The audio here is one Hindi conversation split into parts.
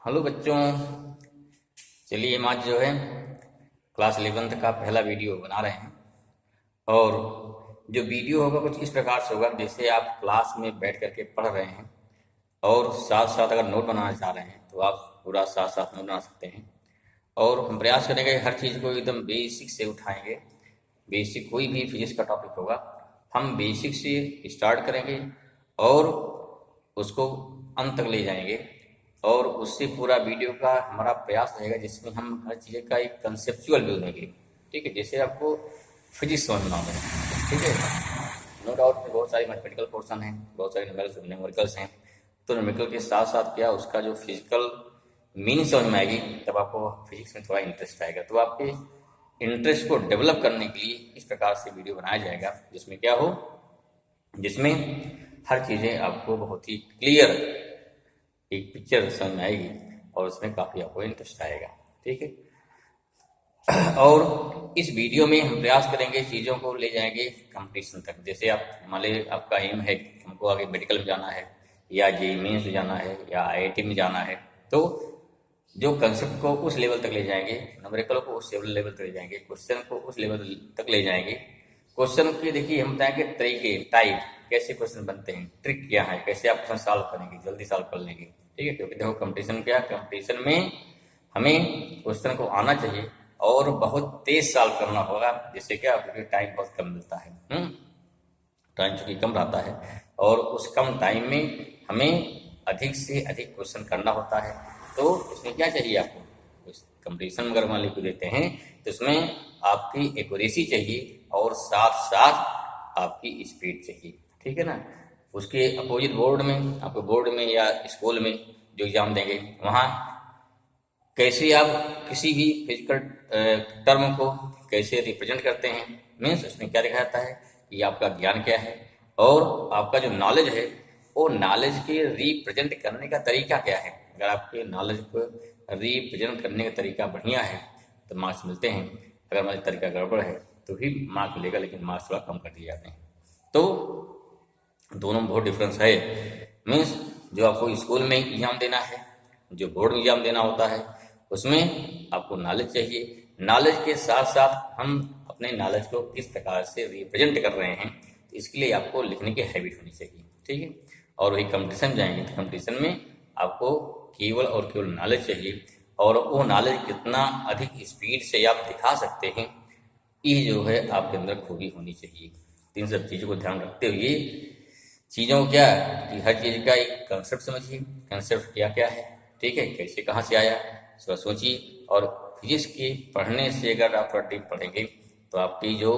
हेलो बच्चों। चलिए हम आज जो है क्लास 11th का पहला वीडियो बना रहे हैं। और जो वीडियो होगा कुछ इस प्रकार से होगा, जैसे आप क्लास में बैठ करके पढ़ रहे हैं और साथ साथ अगर नोट बनाना चाह रहे हैं तो आप पूरा साथ साथ नोट बना सकते हैं। और हम प्रयास करेंगे हर चीज़ को एकदम बेसिक से उठाएंगे। बेसिक कोई भी फिजिक्स का टॉपिक होगा, हम बेसिक से स्टार्ट करेंगे और उसको अंत तक ले जाएंगे। और उससे पूरा वीडियो का हमारा प्रयास रहेगा जिसमें हम हर चीज़ का एक कंसेप्चुअल व्यू देंगे। ठीक है, जैसे आपको फिजिक्स समझ में आए। ठीक है, नो डाउट में बहुत सारे मैथमेटिकल पोर्सन हैं, बहुत सारे न्यूमेरिकल्स हैं। तो न्यूमेरिकल के साथ साथ क्या उसका जो फिजिकल मीनिंग समझ में आएगी, तब आपको फिजिक्स में थोड़ा इंटरेस्ट आएगा। तो आपके इंटरेस्ट को डेवलप करने के लिए इस प्रकार से वीडियो बनाया जाएगा जिसमें क्या हो, जिसमें हर चीज़ें आपको बहुत ही क्लियर एक पिक्चर समझ में आएगी और उसमें काफ़ी आपको इंटरेस्ट आएगा। ठीक है, और इस वीडियो में हम प्रयास करेंगे चीज़ों को ले जाएंगे कंपटीशन तक। जैसे आप मान लीजिए आपका एम है कि हमको आगे मेडिकल में जाना है या जेईई मेंस में जाना है या आईआईटी में जाना है, तो जो कंसेप्ट को उस लेवल तक ले जाएंगे, न्यूमेरिकल को उस लेवल तक ले जाएंगे, क्वेश्चन को उस लेवल तक ले जाएंगे। क्वेश्चन के देखिए हम बताएंगे तरीके, टाइप, कैसे क्वेश्चन बनते हैं, ट्रिक क्या है, कैसे आप क्वेश्चन सॉल्व करेंगे, जल्दी सॉल्व कर लेंगे। ठीक है, क्योंकि देखो कंपटीशन क्या, कंपटीशन में हमें क्वेश्चन को आना चाहिए और बहुत तेज सॉल्व करना होगा, जिससे क्या क्योंकि टाइम बहुत कम मिलता है। टाइम चूंकि कम रहता है और उस कम टाइम में हमें अधिक से अधिक क्वेश्चन करना होता है। तो उसमें क्या चाहिए आपको, कंपटीशन में अगर मान लीजिए देते हैं तो उसमें आपकी एक्यूरेसी चाहिए और साथ साथ आपकी स्पीड चाहिए। ठीक है ना। उसके अपोजिट बोर्ड में, आपको बोर्ड में या स्कूल में जो एग्जाम देंगे वहाँ कैसे आप किसी भी फिजिकल टर्म को कैसे रिप्रेजेंट करते हैं, मीन्स उसमें क्या लिखा जाता है कि आपका ज्ञान क्या है और आपका जो नॉलेज है वो नॉलेज के रिप्रेजेंट करने का तरीका क्या है। अगर आपके नॉलेज को रिप्रेजेंट करने का तरीका बढ़िया है तो मार्क्स मिलते हैं, अगर हमारा तरीका गड़बड़ है तो भी मार्क्स मिलेगा, लेकिन मार्क्स थोड़ा कम कर दिए जाते हैं। तो दोनों में बहुत डिफरेंस है। मीन्स जो आपको स्कूल में एग्जाम देना है, जो बोर्ड में एग्जाम देना होता है, उसमें आपको नॉलेज चाहिए। नॉलेज के साथ साथ हम अपने नॉलेज को किस प्रकार से रिप्रेजेंट कर रहे हैं, इसके लिए आपको लिखने की हैबिट होनी चाहिए। ठीक है, और वही कंपटीशन जाएंगे तो कंपटीशन में आपको केवल और केवल नॉलेज चाहिए, और वो नॉलेज कितना अधिक स्पीड से आप दिखा सकते हैं, ये जो है आपके अंदर खूबी होनी चाहिए। इन सब चीज़ों को ध्यान रखते हुए चीज़ों को क्या कि हर चीज़ का एक कंसेप्ट समझिए, कंसेप्ट क्या क्या है, ठीक है, कैसे कहाँ से आया इसको सोचिए। और फिजिक्स के पढ़ने से अगर आप थोड़ा डीप पढ़ेंगे तो आपकी जो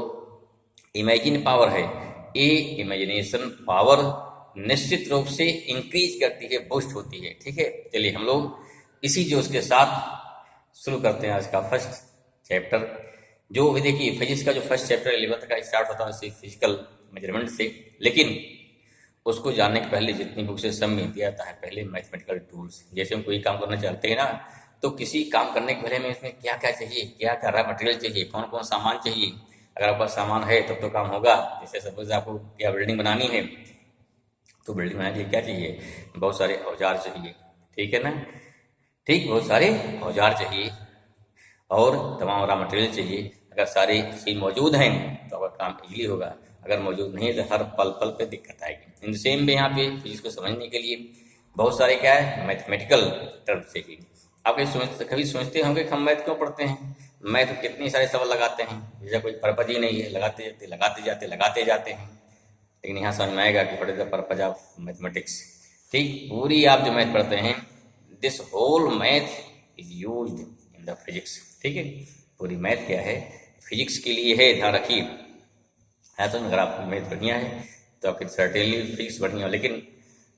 इमेजिन पावर है, ये इमेजिनेशन पावर निश्चित रूप से इंक्रीज करती है, बूस्ट होती है। ठीक है, चलिए हम लोग इसी जोश के साथ शुरू करते हैं आज का फर्स्ट चैप्टर। जो भी देखिए फिजिक्स का जो फर्स्ट चैप्टर 11th का स्टार्ट होता है फिजिकल मेजरमेंट से, लेकिन उसको जानने के पहले जितनी बुक से सब में दिया जाता है पहले मैथमेटिकल टूल्स। जैसे हम कोई काम करना चाहते हैं ना, तो किसी काम करने के पहले में इसमें क्या क्या चाहिए, क्या क्या रॉ मटेरियल चाहिए, कौन कौन सामान चाहिए। अगर आपका सामान है तब तो काम होगा। जैसे सपोज आपको क्या बिल्डिंग बनानी है, तो बिल्डिंग बनाने के लिए क्या चाहिए, बहुत सारे औजार चाहिए। ठीक है ना, ठीक, बहुत सारे औजार चाहिए और तमाम रॉ मटेरियल चाहिए। अगर सारी चीज मौजूद हैं तो आपका काम इजीली होगा, अगर मौजूद नहीं है तो हर पल पल पे दिक्कत आएगी। इन सेम में यहाँ पे फिजिक्स को समझने के लिए बहुत सारे क्या है मैथमेटिकल टर्म चाहिए। आप कभी सोचते होंगे कि हम मैथ क्यों पढ़ते हैं, मैथ कितने सारे सवाल लगाते हैं, जैसे कोई पर्पज ही नहीं है, लगाते जाते हैं। लेकिन यहाँ समझ में आएगा कि what is the purpose of mathematics. ठीक, पूरी आप जो मैथ पढ़ते हैं, this whole math is used in the physics. ठीक है, पूरी मैथ क्या है, फिजिक्स के लिए है, ध्यान रखिए। ऐसा अगर आपकी मैथ बढ़िया है तो आपकी सर्टेनली फिजिक्स बढ़िया हो, लेकिन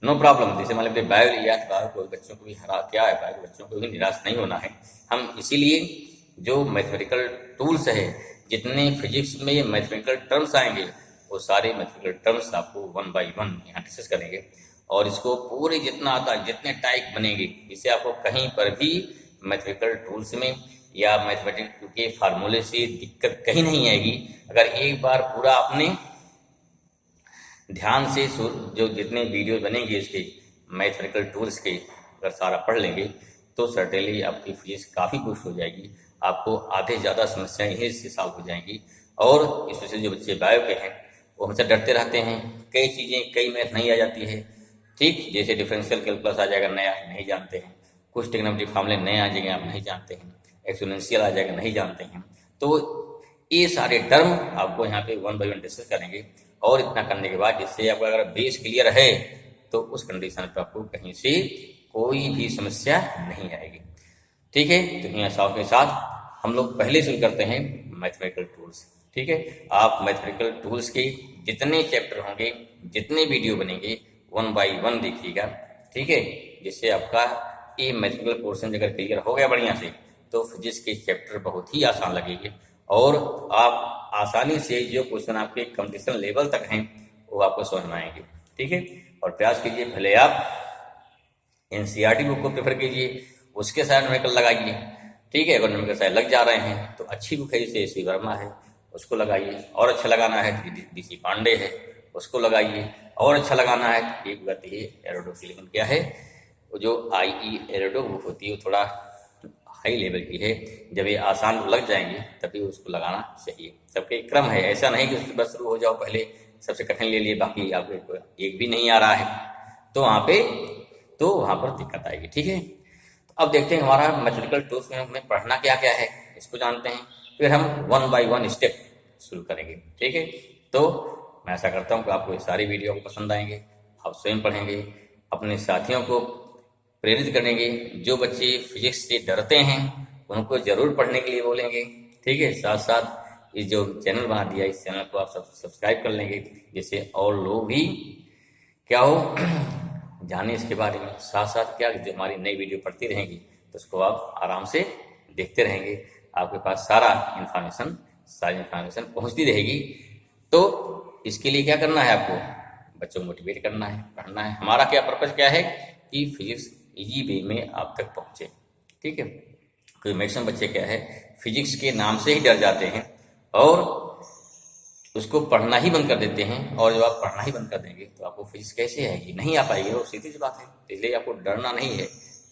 नो प्रॉब्लम। जैसे मान लीजिए बायो लिया तो बायो को बच्चों को भी हरा क्या है, बायो बच्चों को भी निराश नहीं होना है। हम इसीलिए जो मैथमेटिकल टूल्स है, जितने फिजिक्स में मैथमेटिकल टर्म्स आएंगे वो सारे मैथमेटिकल टर्म्स आपको वन बाई वन यहाँ डिस्कस करेंगे, और इसको पूरे जितना आता है, जितने टाइप बनेंगे, इससे आपको कहीं पर भी मैथमेटिकल टूल्स में या मैथमेटिक्स के फार्मूले से दिक्कत कहीं नहीं आएगी। अगर एक बार पूरा आपने ध्यान से जो जितने वीडियो बनेंगे इसके मैथमेटिकल टूल्स के अगर सारा पढ़ लेंगे तो सर्टेनली आपकी फिजिक्स काफ़ी बूस्ट हो जाएगी। आपको आधे ज़्यादा समस्याएं यहीं से सॉल्व हो जाएंगी। और स्पेशली जो बच्चे बायो के हैं वो हमेशा डरते रहते हैं, कई चीज़ें कई मैथ नहीं आ जाती है। ठीक, जैसे डिफरेंशियल कैलकुलस आ जाएगा नया, नहीं जानते हैं, कुछ ट्रिग्नोमेट्री फार्मूले नए आ जाएंगे, आप नहीं जानते हैं, एक्सपोनेंशियल आ जाएगा, नहीं जानते हैं। तो ये सारे टर्म आपको यहाँ पे वन बाई वन डिस्कस करेंगे। और इतना करने के बाद जिससे आपका अगर बेस क्लियर है तो उस कंडीशन पर आपको कहीं से कोई भी समस्या नहीं आएगी। ठीक है, तो यहाँ साथ के साथ हम लोग पहले शुरू करते हैं मैथमेटिकल टूल्स। ठीक है, आप मैथमेटिकल टूल्स के जितने चैप्टर होंगे, जितने वीडियो बनेंगे, वन बाई वन देखिएगा। ठीक है, जिससे आपका ये मैथमेटिकल पोर्शन अगर क्लियर हो गया बढ़िया से तो फिजिक्स के चैप्टर बहुत ही आसान लगेंगे और आप आसानी से जो क्वेश्चन आपके कंपटीशन लेवल तक हैं वो आपको समझ में आएंगे। ठीक है, और प्रयास कीजिए भले आप एनसीईआरटी बुक को प्रेफर कीजिए, उसके साथ न्यूमेरिकल लगाइए। ठीक है, अगर न्यूमेरिकल साथ लग जा रहे हैं तो अच्छी बुक है, जैसे एस वी वर्मा है उसको लगाइए, और अच्छा लगाना है DC पांडे है उसको लगाइए, और अच्छा लगाना है एक बात ये एरोडो की, लेकिन क्या है वो जो IE एरोडो बुक होती है वो थोड़ा हाई लेवल की है, जब ये आसान लग जाएंगे तभी उसको लगाना चाहिए। सबके क्रम है, ऐसा नहीं कि बस शुरू हो जाओ पहले सबसे कठिन ले लिए बाकी आपको एक भी नहीं आ रहा है तो वहाँ पर दिक्कत आएगी। ठीक है, तो अब देखते हैं हमारा मैथमेटिकल टूल्स में हमें पढ़ना क्या क्या है, इसको जानते हैं, फिर हम वन बाई वन स्टेप शुरू करेंगे। ठीक है, तो मैं ऐसा करता हूँ कि आपको ये सारी वीडियो को पसंद आएंगे, आप स्वयं पढ़ेंगे, अपने साथियों को प्रेरित करेंगे। जो बच्चे फिजिक्स से डरते हैं उनको जरूर पढ़ने के लिए बोलेंगे। ठीक है, साथ साथ ये जो चैनल बना दिया इस चैनल को आप सब्सक्राइब कर लेंगे, जिससे और लोग भी क्या हो जाने इसके बारे में। साथ साथ क्या जो हमारी नई वीडियो पढ़ती रहेंगी तो उसको आप आराम से देखते रहेंगे, आपके पास सारी इन्फॉर्मेशन पहुंचती रहेगी। तो इसके लिए क्या करना है, आपको बच्चों को मोटिवेट करना है, पढ़ना है। हमारा क्या पर्पज क्या है कि फिजिक्स इजी वे में आप तक पहुंचे। ठीक है, क्योंकि मैक्सिमम बच्चे क्या है फिजिक्स के नाम से ही डर जाते हैं और उसको पढ़ना ही बंद कर देते हैं, और जब आप पढ़ना ही बंद कर देंगे तो आपको फिजिक्स कैसे आएगी, नहीं आ पाएगी, वो सीधी सी बात है। इसलिए आपको डरना नहीं है,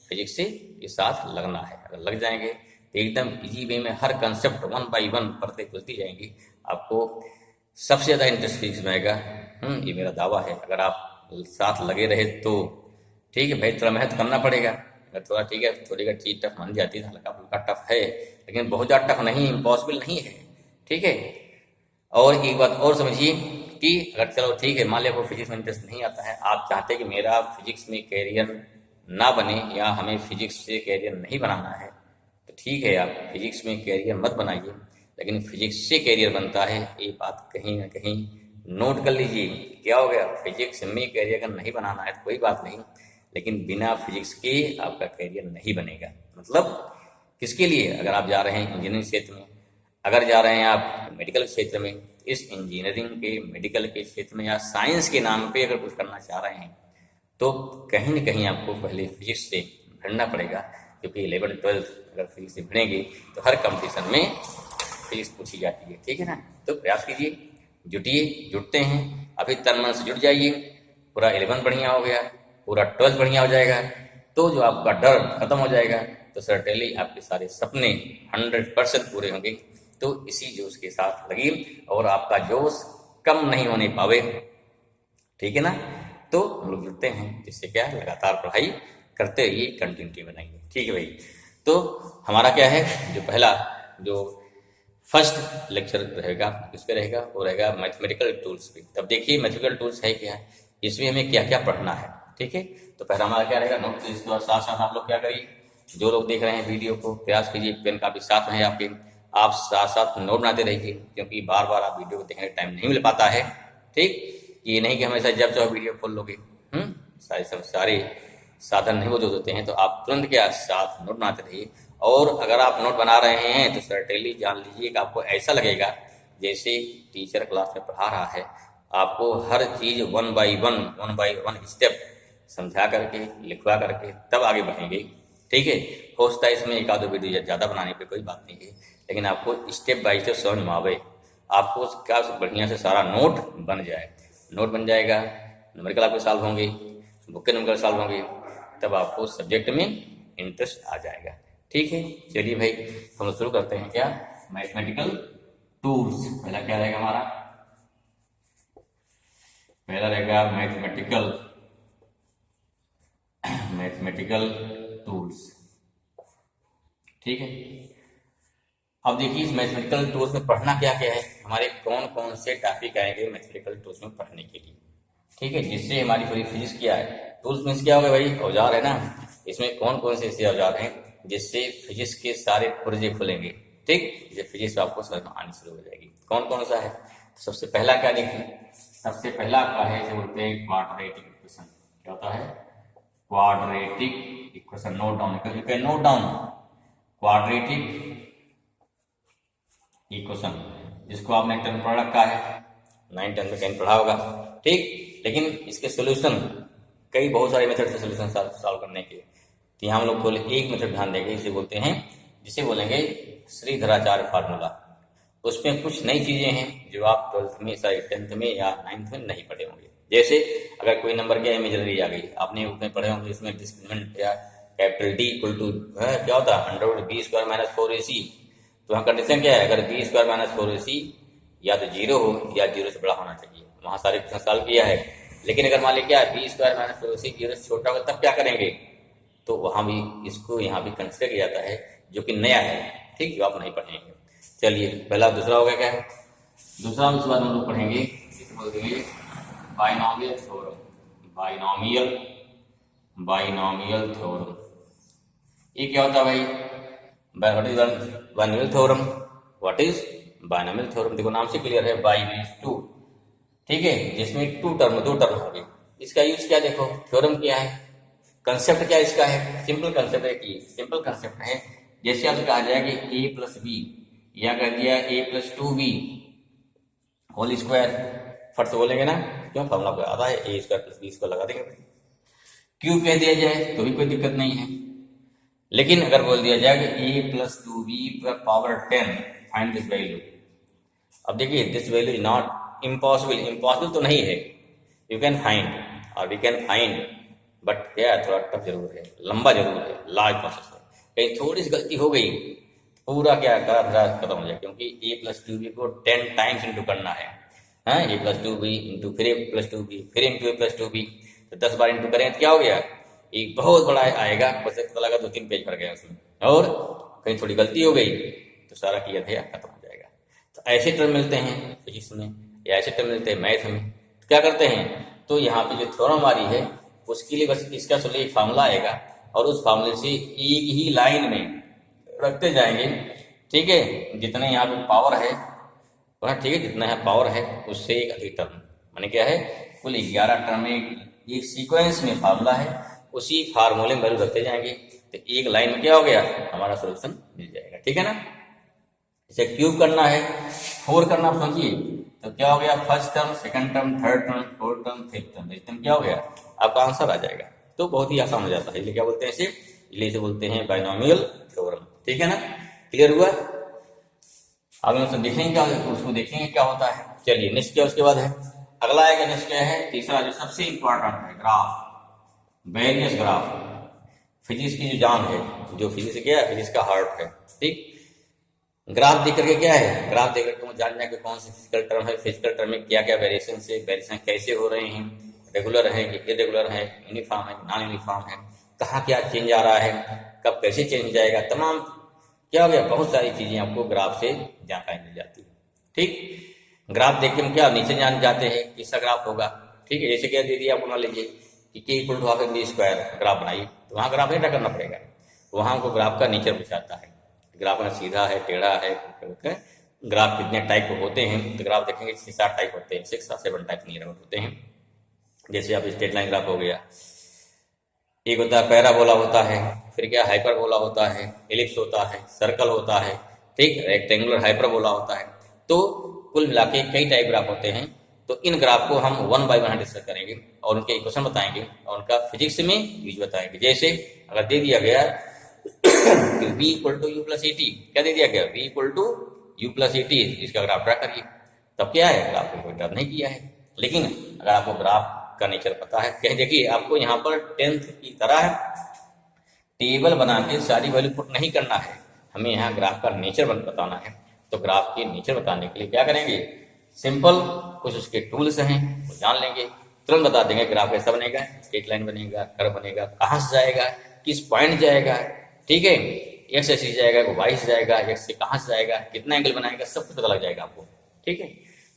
फिजिक्स से ये साथ लगना है। अगर लग जाएंगे तो एकदम इजी वे में हर कंसेप्ट वन बाई वन पढ़ते खुलती जाएंगी, आपको सबसे ज़्यादा इंटरेस्ट फिजिक्स में आएगा। ये मेरा दावा है। अगर आप साथ लगे रहे तो ठीक है भाई, थोड़ा मेहनत करना पड़ेगा, अगर थोड़ा ठीक है थोड़ी का चीज़ टफ मान जाती है, हल्का फुल्का टफ है, लेकिन बहुत ज़्यादा टफ नहीं, इम्पॉसिबल नहीं है। ठीक है, और एक बात और समझिए कि अगर चलो ठीक है मान लिया आपको फिजिक्स में इंटरेस्ट नहीं आता है, आप चाहते कि मेरा फिजिक्स में कैरियर ना बने या हमें फिजिक्स से कैरियर नहीं बनाना है, तो ठीक है आप फिजिक्स में कैरियर मत बनाइए, लेकिन फिजिक्स से कैरियर बनता है, ये बात कहीं ना कहीं नोट कर लीजिए। क्या हो गया, फिजिक्स में कैरियर अगर नहीं बनाना है तो कोई बात नहीं, लेकिन बिना फिजिक्स के आपका कैरियर नहीं बनेगा। मतलब किसके लिए, अगर आप जा रहे हैं इंजीनियरिंग क्षेत्र में, अगर जा रहे हैं आप मेडिकल क्षेत्र में, इस इंजीनियरिंग के मेडिकल के क्षेत्र में या साइंस के नाम पे अगर कुछ करना चाह रहे हैं तो कहीं न कहीं आपको पहले फिजिक्स से भिड़ना पड़ेगा, क्योंकि 11th-12th अगर फिजिक्स से भिड़ेंगे तो हर कंपटीशन में फिजिक्स पूछी जाती है। ठीक है ना, तो प्रयास कीजिए, जुटते हैं, अभी तन मन से जुट जाइए, पूरा 11th बढ़िया हो गया, पूरा 12th बढ़िया हो जाएगा, तो जो आपका डर खत्म हो जाएगा, तो सर्टेनली आपके सारे सपने 100% पूरे होंगे। तो इसी जोश के साथ लगिए और आपका जोश कम नहीं होने पावे। ठीक है ना, तो हम लोग जुड़ते हैं, जिससे क्या लगातार पढ़ाई करते रहिए, कंटिन्यूटी बनाइए। ठीक है भाई, तो हमारा क्या है जो पहला जो फर्स्ट लेक्चर रहेगा इस पे रहेगा, वो रहेगा मैथमेटिकल टूल्स पे। तब देखिए मैथमेटिकल टूल्स है क्या, इसमें हमें क्या क्या पढ़ना है। ठीक है, तो पहला हमारा क्या रहेगा नोट, इसके साथ साथ आप लोग क्या करिए, जो लोग देख रहे हैं वीडियो को प्रयास कीजिए पेन कापी साथ में है आपके, आप साथ साथ नोट बनाते रहिए, क्योंकि बार बार आप वीडियो को देखने का टाइम नहीं मिल पाता है। ठीक, ये नहीं कि हमेशा जब चाहो वीडियो खोल लोगे, सारे साधन नहीं मौजूद होते हैं, तो आप तुरंत क्या साथ नोट बनाते रहिए। और अगर आप नोट बना रहे हैं तो सर्टेनली जान लीजिए कि आपको ऐसा लगेगा जैसे टीचर क्लास में पढ़ा रहा है, आपको हर चीज वन बाई वन स्टेप समझा करके लिखवा करके तब आगे बढ़ेंगे। ठीक है, हो सकता है इसमें एक आधो वीडियो ज़्यादा बनाने पे कोई बात नहीं है, लेकिन आपको स्टेप बाय स्टेप समझ में आवे, आपको क्या बढ़िया से सारा नोट बन जाए, नोट बन जाएगा, न्यूमेरिकल आपके सॉल्व होंगे, बुक के न्यूमेरिकल सॉल्व होंगे, तब आपको सब्जेक्ट में इंटरेस्ट आ जाएगा। ठीक है, चलिए भाई हम लोग शुरू करते हैं। क्या मैथमेटिकल टूल्स, पहला क्या रहेगा हमारा, पहला रहेगा मैथमेटिकल टूल्स। ठीक है, अब देखिए इस मैथमेटिकल टूल्स में पढ़ना क्या क्या है, हमारे कौन कौन से टॉपिक आएंगे मैथमेटिकल टूल्स में पढ़ने के लिए। ठीक है, जिससे हमारी पूरी फिजिक्स क्या है, टूल्स मीन्स क्या होगा भाई, औजार है ना, इसमें कौन कौन से ऐसे औजार हैं जिससे फिजिक्स के सारे पुर्जे खुलेंगे। ठीक, ये फिजिक्स आपको समझ में आनी शुरू हो जाएगी। कौन कौन सा है, तो सबसे पहला क्या देखिए, सबसे पहला आपका है जो बोलते हैं क्वाड्रेटिक इक्वेशन। क्या होता है, quadratic equation. Note down, you can note down quadratic equation, जिसको आपने 10 पढ़ रखा है, 9-10 में कहीं पढ़ा होगा। ठीक, लेकिन इसके सोल्यूशन कई बहुत सारे मेथड से सोल्यूशन सॉल्व करने के, तो यहाँ हम लोग बोले एक मेथड ध्यान देंगे, इसे बोलते हैं, जिसे बोलेंगे श्रीधराचार्य फार्मूला। उसमें कुछ नई चीजें हैं जो आप 12th में, सॉरी 10th में या 9th में नहीं पढ़े होंगे। जैसे अगर कोई नंबर क्या इमेजनरी आ गई, आपने उसमें पढ़े होंगे, इसमें डिस्क्रिमिनेंट या कैपिटल डी इक्वल टू क्या होता है, √b² - 4ac। तो वहाँ कंडीशन क्या है, अगर b² - 4ac या तो 0 हो या 0 से बड़ा होना चाहिए। वहाँ सारे क्वेश्चन सॉल्व किया है, लेकिन अगर मान लीजिए क्या b² - 4ac 0 से छोटा होगा तब क्या करेंगे, तो वहाँ भी इसको यहाँ भी कंसिडर किया जाता है, जो कि नया है। ठीक, जो आप नहीं पढ़ेंगे। चलिए पहला, दूसरा हो गया क्या है, दूसरा उसके बाद हम लोग पढ़ेंगे, इसे बोल देंगे बाइनोमियल थ्योरम। बाइनोमियल थ्योरम, ये क्या होता है भाई, what is binomial theorem, what is binomial theorem. देखो नाम से क्लियर है, बाई मीन्स टू। ठीक है, जिसमें दो टर्म होंगे। इसका यूज क्या, देखो थ्योरम क्या है, कंसेप्ट क्या इसका है, सिंपल कंसेप्ट है कि सिंपल कंसेप्ट है, जैसे आपसे कहा जाए कि a+b, या कह दिया a+2b होल स्क्वायर, फट से बोलेंगे ना, क्यों, फॉर्मूला को आता है, a² + b² लगा देंगे। क्यूब कह दिया जाए तो भी कोई दिक्कत नहीं है, लेकिन अगर बोल दिया जाए कि a+2b⁻10 फाइंड दिस वैल्यू। अब देखिए this value is not impossible तो नहीं है, यू कैन फाइंड और वी कैन फाइंड, बट क्या थोड़ा टफ जरूर है, लंबा जरूर है, लार्ज प्रोसेस है। कहीं थोड़ी सी गलती हो गई पूरा क्या करा खत्म हो जाए, क्योंकि a+2b को 10 टाइम्स इंटू करना है, a+2b इंटू फिर a+2b फिर इंटू a+2b, तो 10 बार इंटू करें तो क्या हो गया, एक बहुत बड़ा आएगा, बस पता लगा 2-3 पेज भर गया उसमें, और कहीं थोड़ी गलती हो गई तो सारा किया था खत्म हो जाएगा। तो ऐसे टर्म मिलते हैं फिजिक्स में, या ऐसे टर्म मिलते हैं मैथ में, तो क्या करते हैं, तो यहाँ पे जो थ्योरम हमारी है उसके लिए बस इसका एक फार्मूला आएगा, और उस फार्मूले से एक ही लाइन में रखते जाएंगे। ठीक है, जितने यहाँ पे पावर है वह, ठीक है, जितना यहाँ पावर है उससे एक अधिक टर्म, माने क्या है, कुल 11 टर्म एक सीक्वेंस में फार्मूला है, उसी फार्मूले में वैल्यू रखते जाएंगे, तो एक लाइन में क्या हो गया, हमारा सोल्यूशन मिल जाएगा। ठीक है ना, इसे क्यूब करना है, 4 करना, समझिए, तो क्या हो गया, first term, second term, third term, fourth term, fifth term, इस टर्म क्या हो गया, आपका आंसर आ जाएगा। तो बहुत ही आसान हो जाता है, इसलिए क्या बोलते हैं इसे बोलते हैं बाइनोमियल थ्योरम। ठीक है ना, क्लियर हुआ। अब हम देखेंगे क्या, उसको देखेंगे क्या होता है। चलिए नेक्स्ट क्या उसके बाद है, अगला आएगा, नेक्स्ट क्या है, तीसरा जो सबसे इंपॉर्टेंट है, ग्राफ, वेरियस ग्राफ। फिजिक्स की जो जान है, जो फिजिक्स क्या है, फिजिक्स का हार्ट है। ठीक, ग्राफ देख करके क्या है, ग्राफ देख करके मुझे जानना है कि कौन से फिजिकल टर्म है, फिजिकल टर्म में क्या क्या वेरिएशन से वेरिएशन कैसे हो रहे हैं, रेगुलर है कि इरेगुलर है, यूनिफॉर्म है नॉन यूनिफॉर्म है, कहाँ क्या चेंज आ रहा है, कब कैसे चेंज जाएगा, तमाम क्या हो गया, बहुत सारी चीजें आपको ग्राफ से जानकारी मिल जाती है। ठीक, ग्राफ देख के हम क्या नीचे जान जाते हैं किसका ग्राफ होगा। ठीक है, जैसे क्या दे दिया आपको, मान लीजिए कि k=12 ग्राफ बनाइए, तो वहाँ ग्राफ नहीं ड्रा करना पड़ेगा, वहाँ हमको ग्राफ का नेचर पूछाता है, ग्राफ में सीधा है, टेढ़ा है, ग्राफ कितने टाइप के होते हैं, तो ग्राफ देखेंगे 6-7 टाइप होते हैं, 6-7 टाइप नियर होते हैं। जैसे आप स्ट्रेट लाइन ग्राफ हो गया, एक होता है पैराबोला होता है, फिर क्या हाइपरबोला होता है, एलिप्स होता है, सर्कल होता है, ठीक, रेक्टेंगुलर हाइपरबोला होता है। तो कुल मिला के कई टाइप ग्राफ होते हैं। तो इन ग्राफ को हम 1 बाय 1 डिस्कस करेंगे और उनके इक्वेशन बताएंगे और उनका फिजिक्स में यूज बताएंगे। जैसे अगर दे दिया गया v = u + at, क्या दे दिया गया, v = u + at, इसका ग्राफ ड्रा करिए, तब क्या है, ग्राफ को कोई ड्रा नहीं किया है। लेकिन अगर आपको ग्राफ का नेचर पता है, कहीं देखिए आपको यहाँ पर 10th की तरह टेबल बना के सारी वैल्यू पुट नहीं करना है, हमें यहाँ ग्राफ का नेचर बताना है। तो ग्राफ के नेचर बताने के लिए क्या करेंगे, सिंपल कुछ उसके टूल्स हैं वो जान लेंगे, तुरंत बता देंगे ग्राफ कैसा बनेगा, स्ट्रेट लाइन बनेगा, कर्व बनेगा, कहाँ से जाएगा, किस पॉइंट जाएगा, ठीक है, एक्स ऐसे जाएगा, वाई से जाएगा, एक्स से कहाँ से जाएगा, कितना एंगल बनाएगा, सब कुछ पता लग जाएगा आपको, ठीक है।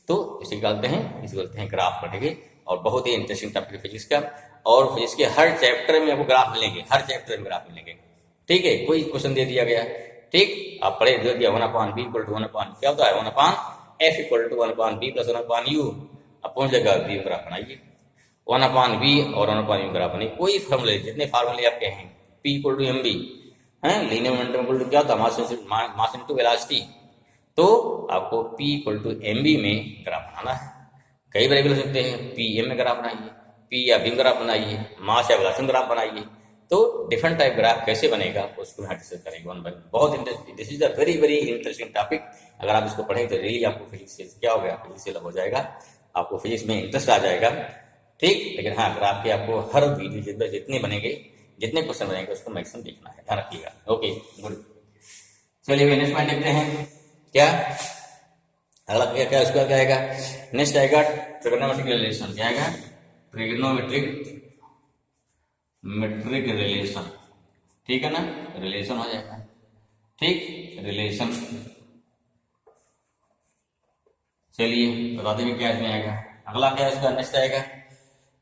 तो इसे बोलते हैं ग्राफ पढ़ेंगे, और बहुत ही इंटरेस्टिंग टॉपिक फिजिक्स का, और फिजिक्स के हर चैप्टर में आपको ग्राफ मिलेंगे, हर चैप्टर में ग्राफ मिलेंगे, ठीक है। कोई क्वेश्चन दे दिया गया, ठीक, आप पढ़े दे दिया 1/b इक्वल टू 1/, क्या होता है 1/f equal to 1/b plus 1/u, अब पहुंच जाएगा v ग्राफ बनाइए, 1/v और 1/u ग्राफ बनाइए, कोई फॉर्मूले, जितने फार्मूले आपके हैं, p इक्वल टू mv है, लीनियर मोमेंटम इक्वल टू क्या होता है मास इनटू वेलोसिटी, तो आपको p इक्वल टू mv में ग्राफ बनाना है। कई बार बोल सकते हैं pm में ग्राफ बनाइए, p या v ग्राफ बनाइए, मास या वेलोसिटी ग्राफ बनाइए, तो डिफरेंट टाइप ग्राफ कैसे बनेगा उसको हम डिस्कस करेंगे वन बाय वन। बहुत interesting, this is a very very interesting topic. अगर आप इसको पढ़ें तो रियली आपको फिजिक्स से क्या हो गया, फिजिक्स से लव हो जाएगा, आपको फिजिक्स में इंटरेस्ट आ जाएगा, ठीक। लेकिन हाँ, ग्राफ के आपको हर वीडियो जितने बनेंगे, जितने क्वेश्चन बनेंगे उसको मैक्सिमम देखना है, ध्यान रखिएगा। ओके गुड, चलिए नेक्स्ट पॉइंट देखते हैं, क्या अगला क्या उसका क्या आएगा, नेक्स्ट आएगा ट्रिग्नोमेट्रिक रिलेशन, क्या आएगा, ट्रिग्नोमेट्रिक रिलेशन, ठीक है ना, रिलेशन हो जाएगा, ठीक, रिलेशन। चलिए बता देंगे क्या इसमें आएगा। अगला क्या है इसका, नेक्स्ट आएगा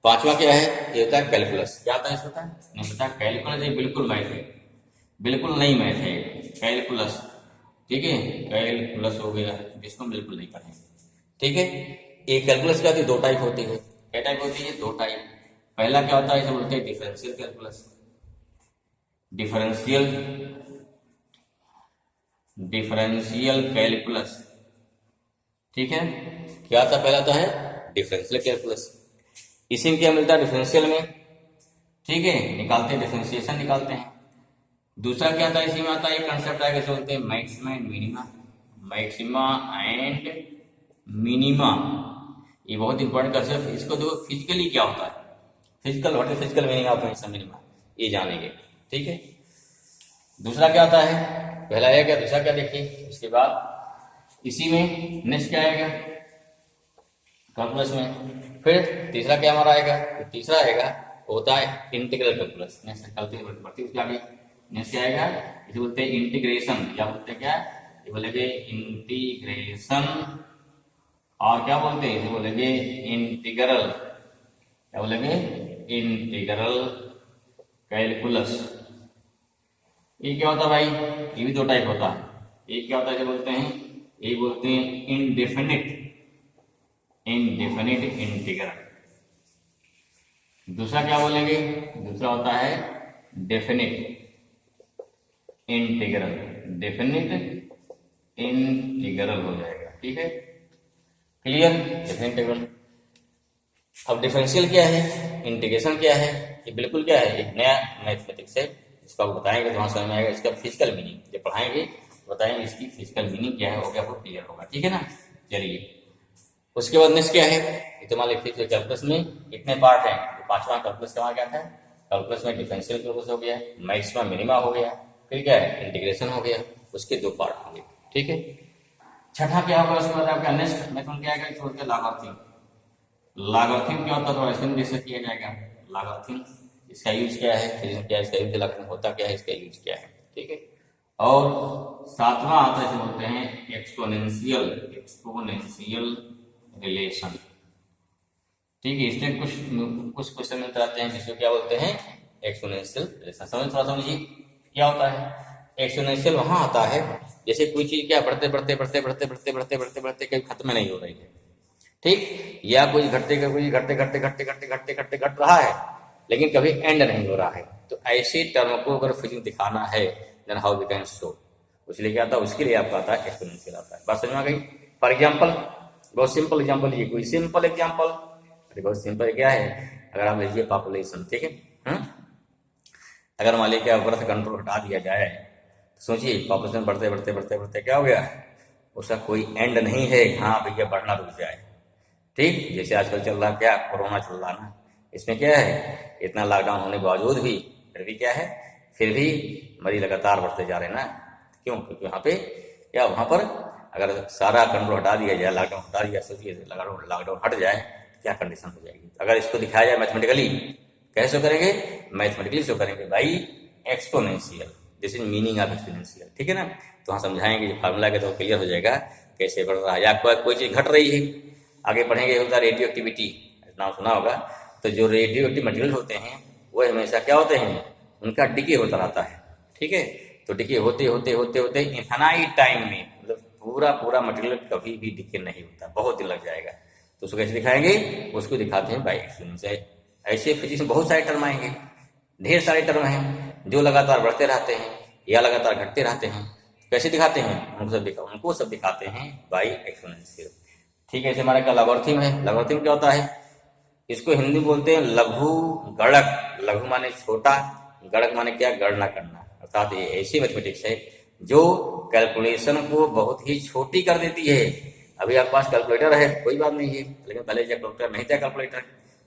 पांचवा, क्या है, ये होता है कैलकुलस। क्या होता है इसका, नहीं पता, कैलकुलस ये बिल्कुल मैथ है, बिल्कुल नहीं मैथ है कैलकुलस, ठीक है, कैलकुलस हो गया जिसको बिल्कुल नहीं पढ़े, ठीक है। एक कैलकुलस क्या होती है, दो टाइप होती है, क्या टाइप होती है, दो टाइप। पहला क्या होता है, इसे बोलते हैं डिफरेंशियल कैलकुलस, डिफरेंशियल कैलकुलस, ठीक है। क्या आता पहला आता है डिफरेंशियल कैलकुलस, इसी में क्या मिलता है डिफरेंशियल में, ठीक है, निकालते हैं डिफरेंशिएशन निकालते हैं। दूसरा क्या आता है, इसी में आता है एक कंसेप्ट आएगा, इसे बोलते हैं maxima and minima, maxima and minima, ये बहुत इंपॉर्टेंट कंसेप्ट। इसको देखो फिजिकली क्या होता है, physical what is physical meaning of maxima minima, ये जानेंगे, ठीक है। दूसरा क्या आता है, पहला आया क्या, दूसरा क्या देखिए, उसके बाद इसी में नेक्स्ट क्या आएगा कैलकुलस में, फिर तीसरा क्या हमारा आएगा, तो तीसरा आएगा होता है इंटीग्रल कैलकुलस। नेक्स्ट बढ़ती उसके आगे नेक्स्ट क्या आएगा, इसे बोलते हैं इंटीग्रेशन, क्या बोलते हैं, क्या ये बोलेंगे इंटीग्रेशन, और क्या बोलते हैं, इसे बोलेंगे इंटीग्रल, क्या बोलेंगे, इंटीग्रल कैलकुलस। ये क्या होता है भाई, ये भी दो टाइप होता है, एक क्या होता है, बोलते हैं, ये बोलते हैं इंडेफिनिट इंटीग्रल, दूसरा क्या बोलेंगे, दूसरा होता है डेफिनिट इंटीग्रल, डेफिनिट इंटीग्रल हो जाएगा, ठीक है, क्लियर, डेफिनिट इंटीग्रल। अब डिफरेंशियल क्या है, इंटीग्रेशन क्या है, ये बिल्कुल क्या है, एक नया मैथमेटिक्स है, इसको आप बताएंगे तो वहां समझ में आएगा, इसका फिजिकल मीनिंग जब पढ़ाएंगे बताएंगे इसकी फिजिकल मीनिंग क्या है, हो गया आपको क्लियर होगा, ठीक है ना। चलिए उसके बाद नेक्स्ट क्या है, ये तो मान लीजिए कैलकुलस में कितने पार्ट हैं, तो पांचवा कैलकुलस का क्या था, कैलकुलस में डिफरेंशियल कैलकुलस हो गया, मैक्सिमा मिनिमा हो गया, फिर क्या है इंटीग्रेशन हो गया, उसके दो पार्ट होंगे, ठीक है। छठा क्या होगा, उसके बाद आपका नेक्स्ट मेथड क्या आएगा, छोड़ के लॉगरिथम। लॉगरिथम क्या होता है, थोड़ा इसमें डिस्कस किया जाएगा, लॉगरिथम इसका यूज क्या है, फिर क्या इसका यूज, लॉगरिथम होता क्या है, इसका यूज क्या है, ठीक है। और सातवां आता है, बोलते हैं एक्सपोनेंशियल रिलेशन, ठीक है। इसमें कुछ क्वेश्चन मिलते रहते हैं जिसको क्या बोलते हैं, एक्सपोनेंशियल रिलेशन। थोड़ा समझिए क्या होता है, एक्सपोनेंशियल वहां आता है जैसे कोई चीज क्या बढ़ते बढ़ते बढ़ते बढ़ते बढ़ते बढ़ते बढ़ते बढ़ते कहीं खत्म नहीं हो रही है, ठीक, या कोई घटते का कोई घटते घटते घटते घटते घटते घटते घट रहा है लेकिन कभी एंड नहीं हो रहा है, तो ऐसे टर्म को अगर फिजिक्स दिखाना है then how we can show, इसलिए क्या आता है, उसके लिए आपका आता है एक्सपोनेंशियल आता है। बात समझ में आ गई। फॉर एग्जांपल बहुत सिंपल एग्जांपल लीजिए, कोई सिंपल एग्जांपल, अरे बहुत सिंपल क्या है, अगर आप लीजिए पॉपुलेशन, ठीक है, अगर मान लीजिए बर्थ कंट्रोल हटा दिया जाए, तो सोचिए पॉपुलेशन बढ़ते बढ़ते बढ़ते बढ़ते क्या हो गया, उसका कोई एंड नहीं है, हाँ भैया बढ़ना रुक जाए, ठीक। जैसे आजकल चल रहा क्या, कोरोना चल रहा ना, इसमें क्या है, इतना लॉकडाउन होने के बावजूद भी फिर भी क्या है, फिर भी मरीज लगातार बढ़ते जा रहे हैं ना। क्यों? क्योंकि वहाँ पे या वहाँ पर अगर सारा कंट्रोल हटा दिया जाए, लॉकडाउन हटा दिया, सोचिए लॉकडाउन हट जाए क्या कंडीशन हो जाएगी। अगर इसको दिखाया जाए मैथमेटिकली, कैसे करेंगे? मैथमेटिकली शो करेंगे भाई, exponential, this is meaning of exponential, ठीक है ना। तो वहाँ समझाएंगे फार्मूला के तो क्लियर हो जाएगा कैसे बढ़ रहा है, या कोई चीज़ घट रही है। आगे पढ़ेंगे होता है रेडियो एक्टिविटी, नाम सुना होगा। तो जो रेडियो एक्टिव मटेरियल होते हैं वो हमेशा क्या होते हैं, उनका डिके होता रहता है, ठीक है। तो डिके होते होते होते होते इन्फिनाइट टाइम में, मतलब पूरा मटेरियल कभी भी डिके नहीं होता, बहुत दिन लग जाएगा। तो उसको कैसे दिखाएंगे? उसको दिखाते हैं बाय एक्सपोनेंशियल। ऐसे फिजिक्स में बहुत सारे टर्म आएंगे, ढेर सारे टर्म हैं जो लगातार बढ़ते रहते हैं या लगातार घटते रहते हैं। कैसे दिखाते हैं? उनको सब दिखाते हैं बाय एक्सपोनेंशियल, ठीक है। जैसे हमारे का लॉगरिथम है। लॉगरिथम क्या होता है? इसको हिंदी में बोलते हैं लघु गणक। लघु माने छोटा, गणक माने क्या? गणना करना। अर्थात ये ऐसी मैथमेटिक्स है जो कैलकुलेशन को बहुत ही छोटी कर देती है। अभी आपके पास कैलकुलेटर है, कोई बात नहीं है, लेकिन पहले जब कैलकुलेटर नहीं था, कैलकुलेटर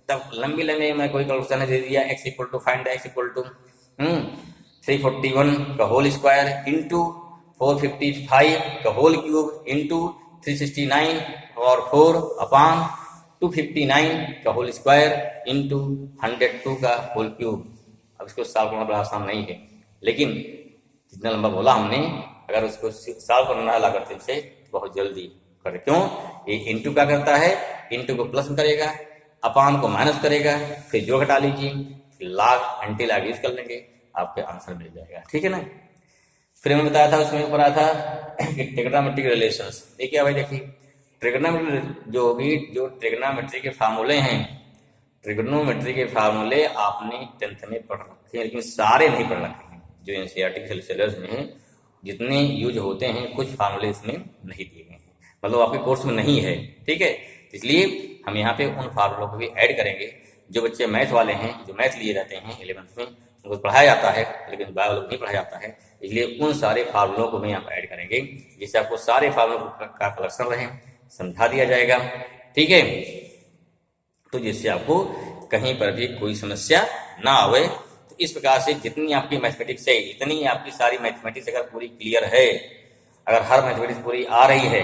तब लंबी में कोई कैलकुलेशन दे दिया, x equal to find x equal to 341 का होल स्क्वायर इंटू 455 का होल क्यूब इंटू 369 और 4 अपान 259 का होल स्क्वायर इंटू 102 का होल क्यूब। अब इसको सॉल्व करना बड़ा आसान नहीं है, लेकिन जितना लंबा बोला हमने, अगर उसको सॉल्व करना है लॉगरिथम से बहुत जल्दी करे। क्यों? ये इंटू क्या करता है? इंटू को प्लस करेगा, अपान को माइनस करेगा, फिर जो घटा लीजिए, फिर लॉग एंटी लॉग यूज कर लेंगे, आपके आंसर मिल जाएगा, ठीक है ना। फिर मैंने बताया था, उसमें ऊपर आया था कि ट्रिग्नोमेट्रिक रिलेशंस। ये क्या भाई? देखिए ट्रिग्नोमेट्री जो ट्रिग्नोमेट्री के फार्मूले हैं, ट्रिग्नोमेट्री के फार्मूले आपने 10th में पढ़ रखे हैं, लेकिन सारे नहीं पढ़ रखे हैं। जो एनसीईआरटी के सिलेबस में है, जितने यूज होते हैं, कुछ फार्मूले इसमें नहीं दिए गए हैं, मतलब आपके कोर्स में नहीं है, ठीक है। इसलिए हम यहाँ पे उन फार्मूलों को भी ऐड करेंगे। जो बच्चे मैथ वाले हैं, जो मैथ लिए रहते हैं 11th में, उनको पढ़ाया जाता है, लेकिन बायो लोग नहीं पढ़ाया जाता है, इसलिए उन सारे फार्मूलों को भी यहाँ पर ऐड करेंगे, जिससे आपको सारे फार्मूलों का कलेक्शन रहे, समझा दिया जाएगा, ठीक है। तो जिससे आपको कहीं पर भी कोई समस्या ना आवे। तो इस प्रकार से जितनी आपकी मैथमेटिक्स है, इतनी आपकी सारी मैथमेटिक्स अगर पूरी क्लियर है, अगर हर मैथमेटिक्स पूरी आ रही है,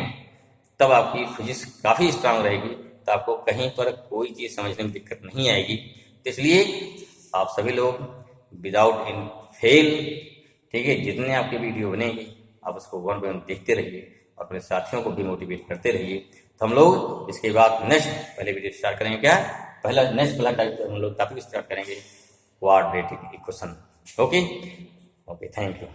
तब आपकी फिजिक्स काफ़ी स्ट्रांग रहेगी, तो आपको कहीं पर कोई चीज़ समझने में दिक्कत नहीं आएगी। तो इसलिए आप सभी लोग विदाउट इन फेल, ठीक है, जितने आपके वीडियो बनेंगे आप उसको 1 by 1 देखते रहिए, अपने साथियों को भी मोटिवेट करते रहिए। तो हम लोग इसके बाद नेक्स्ट पहले वीडियो स्टार्ट करेंगे, क्या पहला हम लोग टॉपिक स्टार्ट करेंगे quadratic equation. Okay, thank you.